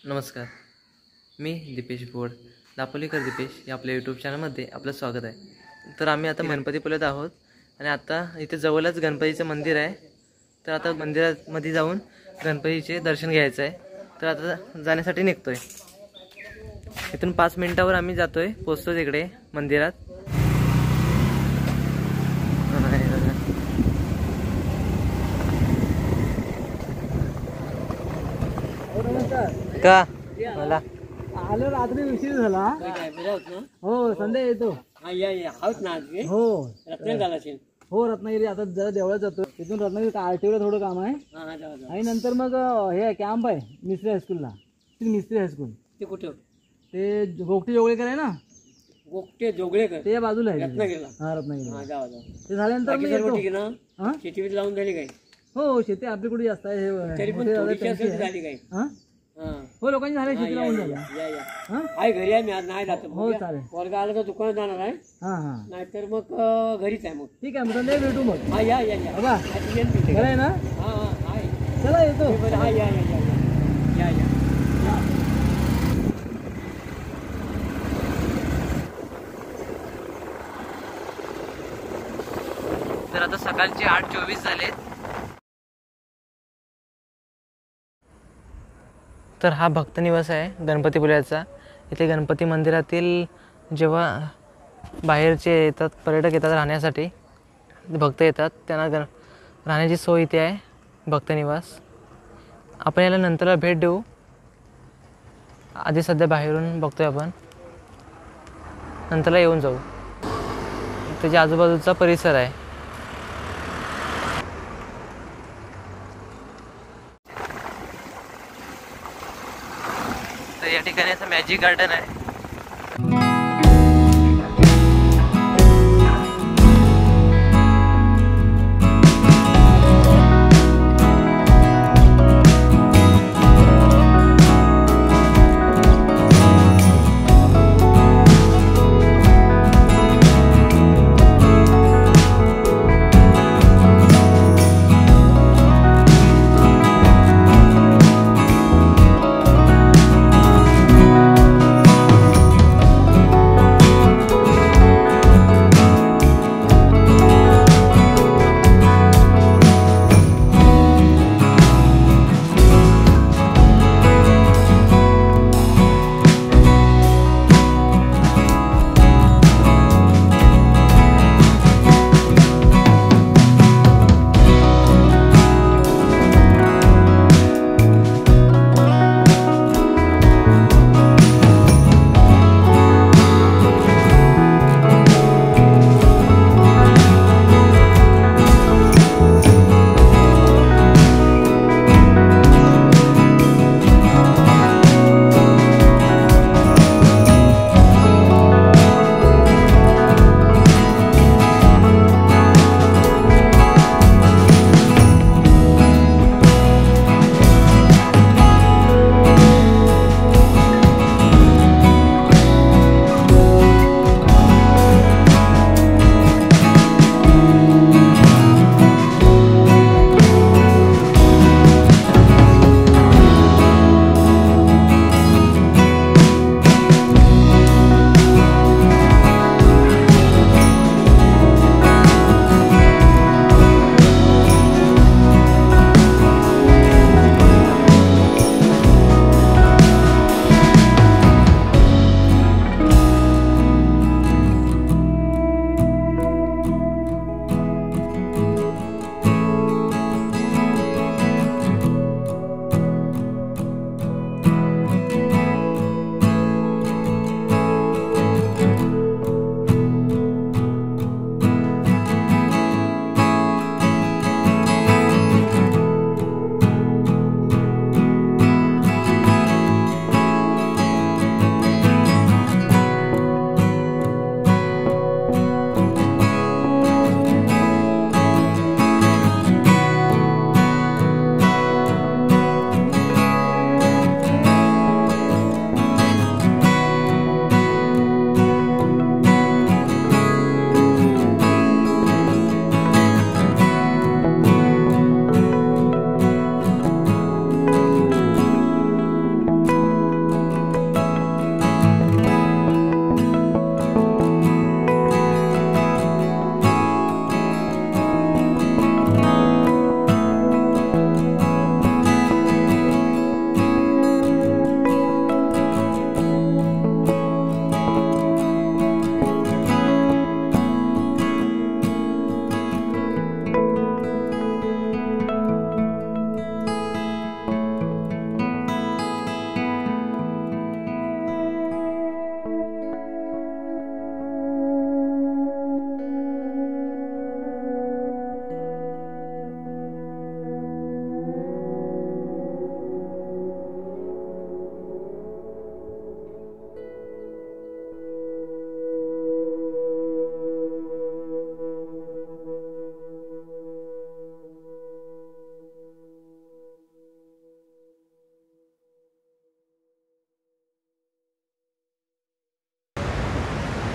नमस्कार, मी दीपेश बोड, दापोलीकर दीपेश या आपल्या यूट्यूब चॅनलमध्ये आपलं स्वागत आहे. तर आम्ही आता गणपतीपुळ्यात आहोत आणि आता इथे जवळच गणपतीचं मंदिर आहे. तर आता मंदिरामध्ये जाऊन गणपतीचे दर्शन घ्यायचं आहे. तर आता जाण्यासाठी निघतो आहे. इथून 5 मिनिटावर आम्ही जातो आहे, पोचतो तिकडे मंदिरात. का मला आलो रात्री उशीर झाला. हो संध्या येतो. हो रत्नागिरी आता जरा देवळात जातो. तिथून रत्नागिरी आरटीओला थोडं काम आहे आणि नंतर मग हे कॅम्प आहे मिस्त्री हायस्कूलला. मिस्त्री हायस्कूल ते कुठे? ते गोगटे जोगळेकर आहे ना. गोगटे जोगळेकर ते बाजूला आहे रत्नागिरीला. हा रत्नागिरी ते झाल्यानंतर मी येतो. शेती लावून झाली काय? हो शेती आपली कुठे जास्त आहे. हो लोकांनी झाले शेती लावून झाल्या. घरी आहे मी आज नाही जातो. हो चालेल. वर्ग आला तर दुकानात जाणार आहे. नाहीतर मग घरीच आहे. मग ठीक आहे. मग भेटू मग. हा या या या बरं आहे ना. हा चला येतो. हा या या या या. तर आता सकाळचे 8:24 झाले. तर हा भक्तनिवास आहे गणपतीपुळ्याचा. इथे गणपती मंदिरातील जेव्हा बाहेरचे येतात, पर्यटक येतात राहण्यासाठी, भक्त येतात, त्यांना राहण्याची सोय इथे आहे, भक्तनिवास. आपण याला नंतरला भेट देऊ. आधी सध्या बाहेरून बघतोय आपण, नंतरला येऊन जाऊ. त्याच्या आजूबाजूचा परिसर आहे. तर या ठिकाणी असं मॅजिक गार्डन आहे.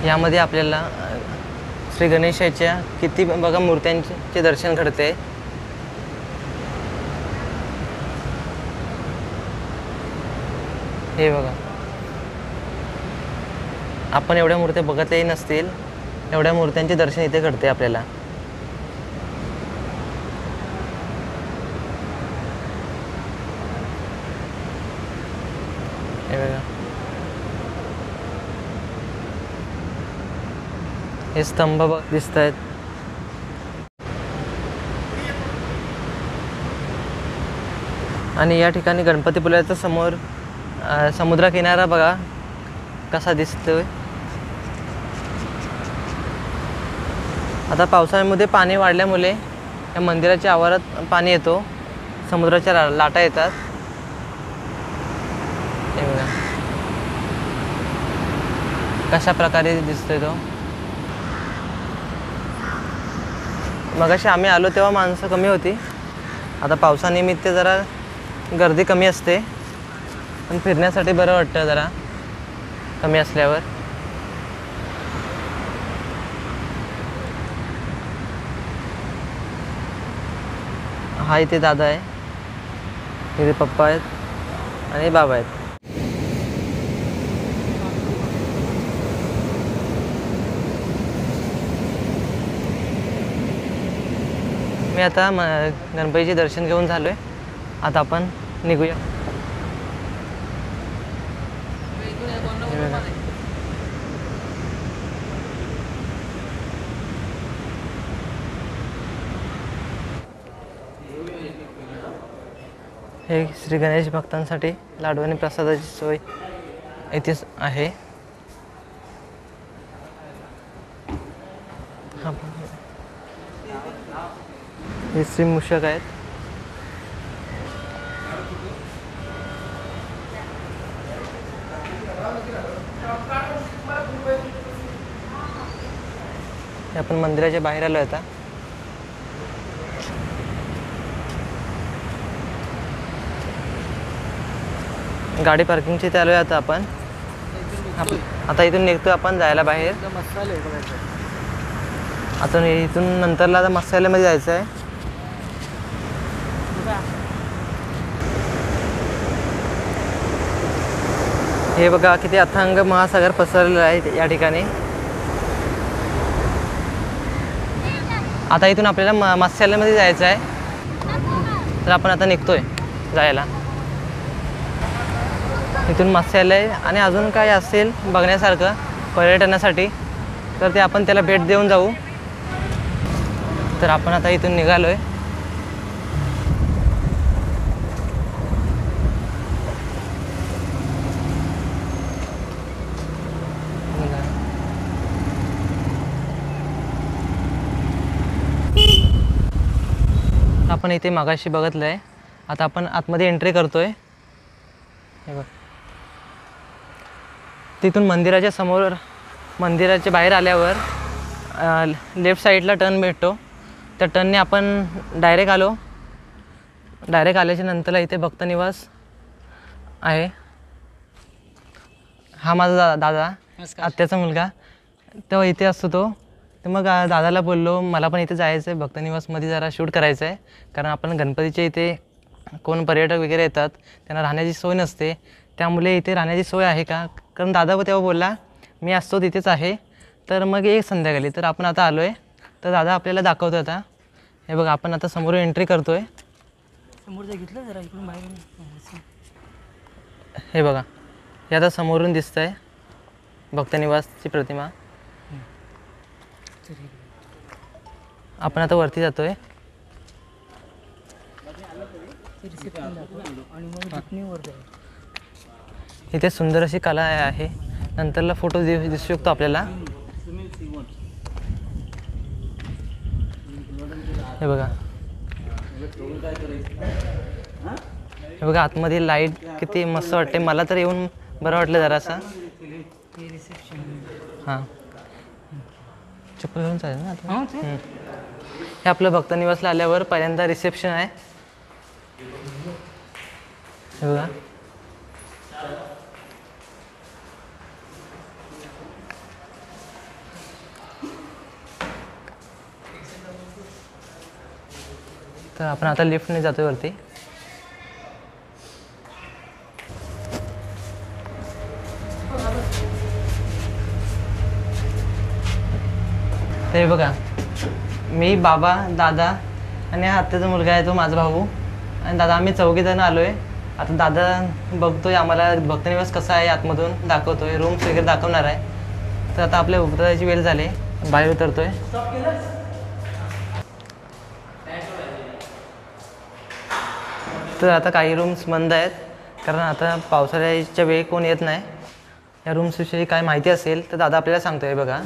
यामध्ये आपल्याला श्री गणेशाच्या किती बघा मूर्त्यांचे दर्शन घडते. हे बघा, आपण एवढ्या मूर्त्या बघतही नसतील, एवढ्या मूर्त्यांचे दर्शन इथे घडते आपल्याला. हे बघा, हे स्तंभ दिसत आहेत. आणि या ठिकाणी गणपतीपुळ्याच्या समोर समुद्रकिनारा बघा कसा दिसतोय. आता पावसाळ्यामध्ये पाणी वाढल्यामुळे या मंदिराच्या आवारात पाणी येतो, समुद्राच्या लाटा येतात. हे बघा कशा प्रकारे दिसतोय तो. मगाशी आम्ही आलो तेव्हा माणसं कमी होती, आता पावसानिमित्त जरा गर्दी कमी असते, पण फिरण्यासाठी बरं वाटतं जरा कमी असल्यावर. हा इथे दादा आहे, इथे पप्पा आहेत आणि बाबा आहेत. मी आता गणपतीचे दर्शन घेऊन झालोय, आता आपण निघूया. हे श्री गणेश भक्तांसाठी लाडू आणि प्रसादाची सोय इथेच आहे. हे श्री मूषक आहेत. आपण मंदिराच्या बाहेर आलो आता. गाडी पार्किंगची इथे आलो आहे आता आपण. आता इथून निघतो आपण जायला बाहेर. आता इथून नंतरला आता मसाल्यामध्ये जायचं आहे. हे बघा किती अथांग महासागर पसरलेला आहे या ठिकाणी. आता इथून आपल्याला मत्स्यालयामध्ये जायचं आहे, तर आपण आता निघतोय जायला. इथून मत्स्यालय आणि अजून काय असेल बघण्यासारखं पर्यटनासाठी तर ते आपण त्याला भेट देऊन जाऊ. तर आपण आता इथून निघालोय. आपण इथे मागाशी बघितलंय, आता आपण आतमध्ये एंट्री करतोय. हे बघ, तिथून मंदिराच्या समोर, मंदिराच्या बाहेर आल्यावर लेफ्ट साईडला टर्न भेटतो. त्या टर्नने आपण डायरेक्ट आलो. डायरेक्ट आल्याच्या नंतरला इथे भक्तनिवास आहे. हा माझा दादा, आत्याचा मुलगा, तेव्हा इथे असतो तो. तर मग दादाला बोललो मला पण इथे जायचं आहे, भक्तनिवासमध्ये जरा शूट करायचं आहे, कारण आपण गणपतीच्या इथे कोण पर्यटक वगैरे येतात त्यांना राहण्याची सोय नसते, त्यामुळे इथे राहण्याची सोय आहे का. कारण दादा तेव्हा बोलला मी असतो तिथेच आहे, तर मग एक संध्याकाळी. तर आपण आता आलो आहे, तर दादा आपल्याला दाखवतो आता. हे बघा आपण आता समोरून एंट्री करतो आहे. समोर घेतलं जरा इकडून बाहेर. हे बघा, हे आता समोरून दिसतं आहे भक्तनिवासची प्रतिमा. आपण आता वरती जातोय. इथे सुंदर अशी कला आहे, नंतरला फोटो दिसू शकतो आपल्याला. हे बघा, हे बघा आतमध्ये लाईट किती मस्त वाटते. मला तर येऊन बरं वाटलं जरासं. हां, चप्पल घेऊन चालेल ना आता. हे आपलं भक्तनिवासला आल्यावर पहिल्यांदा रिसेप्शन आहे. हे बघा, तर आपण आता लिफ्टने जातोय वरती. ते बघा, मी, बाबा, दादा आणि हा आत्याचा मुलगा आहे तो माझा भाऊ आणि दादा, आम्ही 4 जण आलो आहे. आता दादा बघतोय आम्हाला भक्तनिवास कसा आहे आतमधून दाखवतोय, रूम्स वगैरे दाखवणार आहे. तर आता आपल्या उतरायची वेळ झाली, बाहेर उतरतोय. तर आता काही रूम्स बंद आहेत कारण आता पावसाळ्याच्या वेळी कोण येत नाही. या रूम्सविषयी काय माहिती असेल तर दादा आपल्याला सांगतोय. बघा,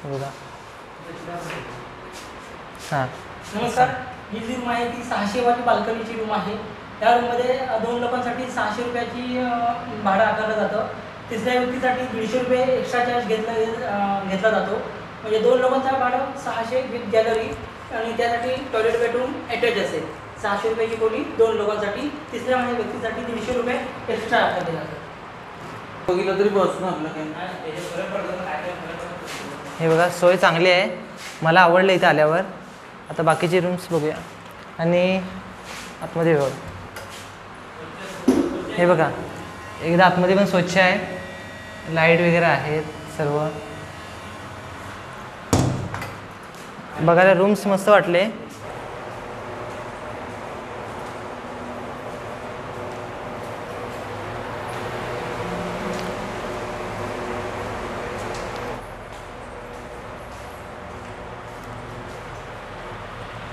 बघा. हां, नमस्कार. ही जी रूम आहे ती 600 वाली बाल्कनीची रूम आहे. त्या रूममध्ये 2 लोकांसाठी 600 रुपयाची भाडं आकारलं जातं. तिसऱ्या व्यक्तीसाठी 150 रुपये एक्स्ट्रा चार्ज घेतला जातो. म्हणजे 2 लोकांचं भाडं 600 विथ गॅलरी आणि त्यासाठी टॉयलेट बेडरूम अटॅच असेल. 600 रुपयाची खोली 2 लोकांसाठी. तिसऱ्या व्यक्तीसाठी 150 रुपये एक्स्ट्रा आकारले जातात. बघितलं तरी बस ना आपलं काय. हे बघा, सोय चांगली आहे, मला आवडलं इथं आल्यावर. आता बाकीचे रूम्स बघूया. आणि आतमध्ये बघा, हे बघा, एकदा आतमध्ये पण स्वच्छ आहे, लाईट वगैरे आहेत सर्व. बघायला रूम्स मस्त वाटले.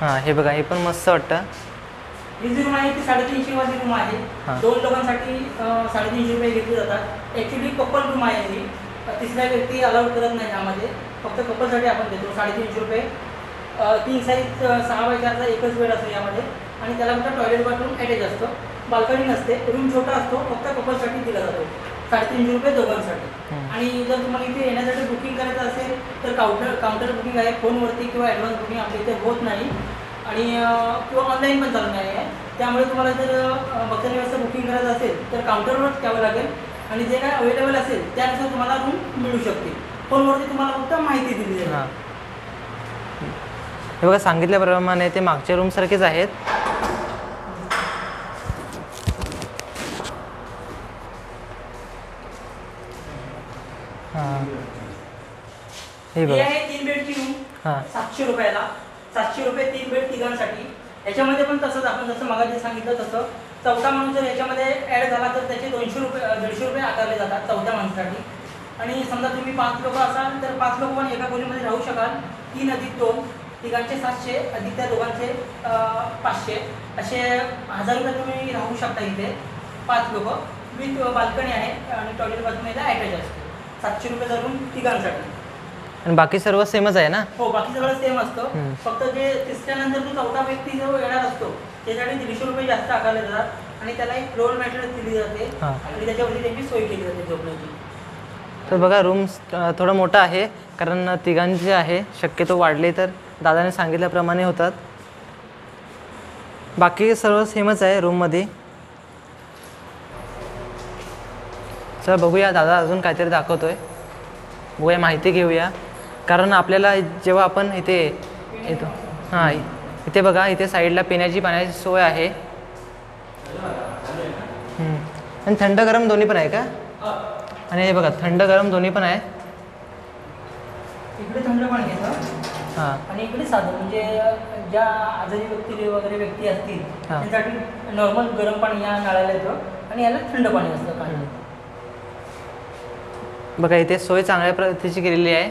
हां, हे बघा, हे पण मस्त वाटतं. ही जी रूम आहे ती 350 वाली रूम आहे. 2 लोकांसाठी 350 रुपये घेतले जातात. ॲक्च्युली कपल रूम आहे ही. तिसऱ्या व्यक्ती अलाउड करत नाही यामध्ये, फक्त कपलसाठी आपण देतो 350 रुपये. 3 साईज 6x4चा एकच बेड असतो यामध्ये आणि त्याला फक्त टॉयलेट बाथरूम अटॅच असतं. बाल्कनी नसते, रूम छोटा असतो, फक्त कपलसाठी दिला जातो. 350 रुपये दोघांसाठी. आणि जर तुम्हाला इथे येण्यासाठी बुकिंग करायचं असेल तर काउंटर बुकिंग आहे फोनवरती किंवा ॲडव्हान्स बुकिंग आपल्या इथे होत नाही आणि किंवा ऑनलाईन पण चालत नाही आहे. त्यामुळे तुम्हाला जर भक्तनिवासचं बुकिंग करायचं असेल तर काउंटरवरच घ्यावं लागेल आणि जे काय अवेलेबल असेल त्यानुसार तुम्हाला रूम मिळू शकते. फोनवरती तुम्हाला फक्त माहिती दिली जाईल. हां, हे बघा, सांगितल्याप्रमाणे ते मागच्या रूमसारखेच आहेत. हां, हे बघा, 3 बेडची रूम हां, 700 रुपयाला. 700 रुपये 3 बेड तिघांसाठी. याच्यामध्ये पण तसंच आपण जसं मगाशी सांगितलं तसं चौथा माणूस जर याच्यामध्ये ॲड झाला तर त्याचे 150 रुपये आकारले जातात चौथ्या माणसासाठी. आणि समजा तुम्ही 5 लोक असाल तर 5 लोक पण एका खोलीमध्ये राहू शकाल. 3 अधिक 2 तिघांचे 700 अधिक त्या दोघांचे 500 असे 1000 रुपये तुम्ही राहू शकता इथे. 5 लोक विथ बाल्कनी आहे आणि टॉयलेट बाथरूमला अटॅच असते. 700 रुपये धरून तिघांसाठी. आणि बाकी सर्व सेमच आहे ना? हो, बाकी सगळं सेम असतं. फक्त जे तिसऱ्यानंतर जो चौथा व्यक्ती जो येणार असतो त्यासाठी 150 रुपये जास्त आकारले जातात आणि त्याला एक फ्लोअर मॅट्रेस दिली जाते आणि त्याच्यावरती त्यांची सोय केली जाते झोपण्याची. तर बघा, रूम्स थोडा मोठा आहे कारण तिघांचे आहे. शक्यतो वाढले तर दादाने सांगितल्याप्रमाणे होतात. बाकी सर्व सेमच आहे रूममध्ये. चला बघूया, दादा अजून काहीतरी दाखवतोय, बघूया, माहिती घेऊया. कारण आपल्याला जेव्हा आपण इथे येतो, हां, इथे बघा, इथे साईडला पाण्याची सोय आहे. आणि थंड गरम दोन्ही पण आहे का? आणि हे बघा, थंड गरम दोन्ही पण आहे. इकडे थंड पाणी घेतं हां, आणि इकडे साधं, म्हणजे ज्या आजारी व्यक्ती असतील त्यासाठी नॉर्मल गरम पाणी या नळाला येतं आणि याला थंड पाणी असतं. पाणी बघा, इथे सोय चांगल्या प्रतीची केलेली आहे.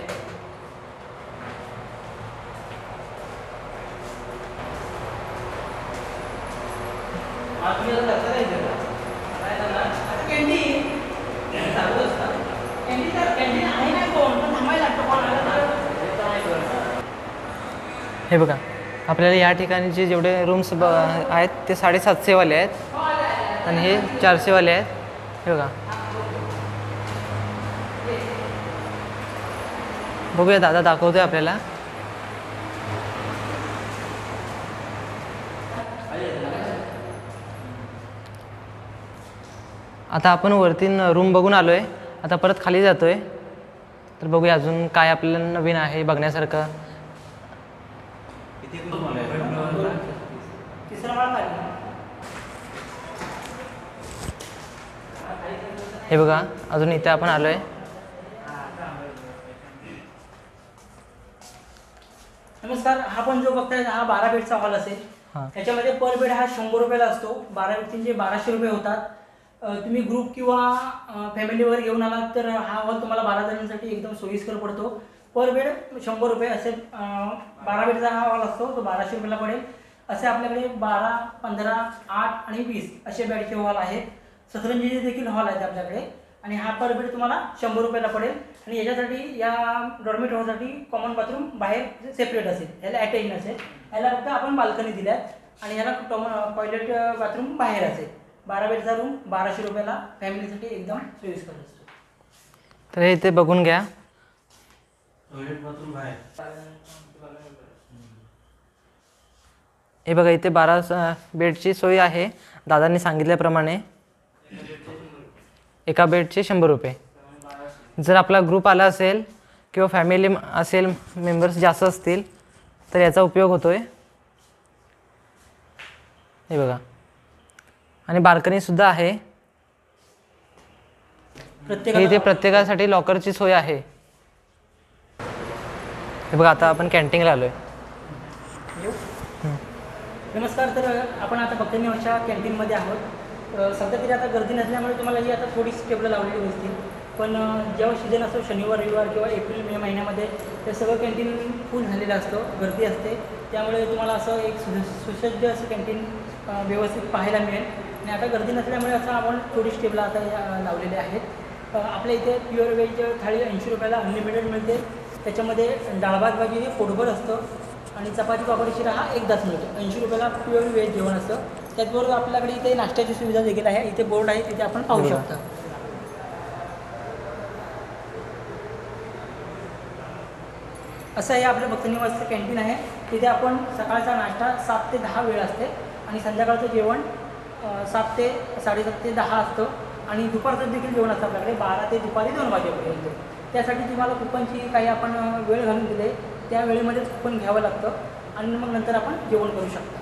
हे बघा, आपल्याला या ठिकाणी जेवढे रूम्स आहेत ते 750 वाले आहेत आणि हे 400 वाले आहेत. हे बघा, बघूया, दादा दाखवतोय आपल्याला. आता आपण वरती रूम बघून आलोय, आता परत खाली जातोय. तर बघूया अजून काय आपल्याला नवीन आहे बघण्यासारखं. हे बघा अजून इथे आपण आलोय. नमस्कार. हा पण जो बघताय हा 12 बेडचा हॉल असेल. हां. त्याच्यामध्ये पर बेड हा 100 रुपयाला असतो. 12 व्यक्तींचे 1200 रुपये होतात. तुम्ही ग्रुप किंवा फॅमिलीवर घेऊन आलात तर हा हॉल तुम्हाला 12 जणांसाठी एकदम सोयीस्कर पडतो. पर बेड 100 रुपये असे 12 बेडचा हा हॉल असतो तो 1200 रुपयाला पडेल. असे आपल्याकडे 12, 15, 8 आणि 20 असे बेडचे हॉल आहेत. सतरंजीचे देखील हॉल आहेत आपल्याकडे आणि हा पर बेड तुम्हाला 100 रुपयाला पडेल. आणि याच्यासाठी या डॉर्मेट हॉलसाठी कॉमन बाथरूम बाहेर सेपरेट असेल, याला अटॅच नसेल. याला फक्त आपण बाल्कनी दिल्यात आणि याला टॉयलेट बाथरूम बाहेर असेल. 12 बेडचा रूम 1200 रुपयाला फॅमिलीसाठी एकदम सोयीस्कर असतो. तर हे इथे बघून घ्या. हे बघा इथे 12 बेडची सोय आहे दादांनी सांगितल्याप्रमाणे. एका बेडचे 100 रुपये. जर आपला ग्रुप आला असेल किंवा फॅमिली असेल, मेंबर्स जास्त असतील तर याचा उपयोग होतोय. हे बघा आणि बाल्कनीसुद्धा आहे. इथे प्रत्येकासाठी लॉकरची सोय आहे. हे बघा आता आपण कॅन्टीनला आलोय. नमस्कार. तर आपण आता भक्तनिवासच्या कॅन्टीनमध्ये आहोत. सध्या तरी आता गर्दी नसल्यामुळे तुम्हाला ही आता थोडीच टेबलं लावलेली दिसतील. पण जेव्हा सीझन असतो शनिवार रविवार किंवा एप्रिल मे महिन्यामध्ये ते सगळं कॅन्टीन फुल झालेलं असतं, गर्दी असते. त्यामुळे तुम्हाला असं एक सुसज्ज असं कॅन्टीन व्यवस्थित पाहायला मिळेल. आणि आता गर्दी नसल्यामुळे असं आपण थोडीच टेबलं आता लावलेले आहेत. आपल्या इथे प्युअर व्हेज थाळी 80 रुपयाला अनलिमिटेड मिळते. त्याच्यामध्ये डाळभात भाजी हे पोटभर असतं आणि चपाती पापडी शिरा हा एकदाच मिळतो. 80 रुपयाला प्युअर व्हेज जेवण असतं. त्याचबरोबर आपल्याकडे इथे नाश्त्याची सुविधा देखील आहे. इथे बोर्ड आहे, तिथे आपण पाहू शकता. असं हे आपल्या भक्तनिवासचं कॅन्टीन आहे. तिथे आपण सकाळचा नाश्ता 7 ते 10 वेळ असते आणि संध्याकाळचं जेवण 7 ते 7:30 ते 10 असतं आणि दुपारचं देखील जेवण असतं आपल्याकडे 12 ते दुपारी 2 वाजेपर्यंत. त्यासाठी तुम्हाला कुपनची काही आपण वेळ घालून दिले, त्या वेळेमध्येच कुपन घ्यावं लागतं आणि मग नंतर आपण जेवण करू शकतो.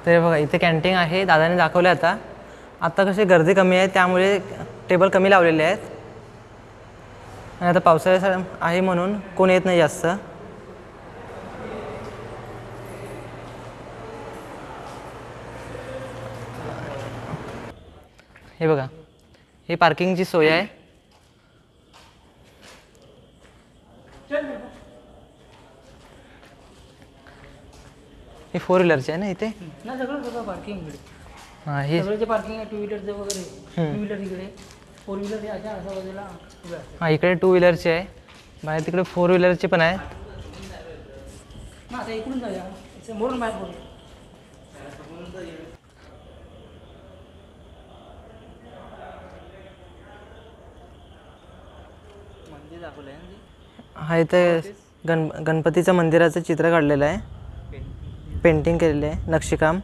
तर बघा इथे कॅन्टीन आहे, दादाने दाखवलं. आता कशी गर्दी कमी आहे त्यामुळे टेबल कमी लावलेले आहेत आणि आता पावसाळ्या आहे म्हणून कोण येत नाही जास्त. हे बघा ही पार्किंगची सोय आहे. ही 4 व्हीलरची आहे ना इथे. ना सगळं पार्किंग इकडे. हां हे सगळं जे पार्किंग आहे 2 व्हीलरचं वगैरे, 2 व्हीलर इकडे, 4 व्हीलर हे अशा बाजूला उभे असतात. हां इकडे 2 व्हीलरची आहे, बाहेर तिकडे 4 व्हीलरची पण आहे. ना आता इकडून जाऊया, समोरून बाहेर पडू. हा इथे गणपतीचं मंदिराचं चित्र काढलेलं आहे, पेंटिंग केलेलं आहे, नक्षीकाम.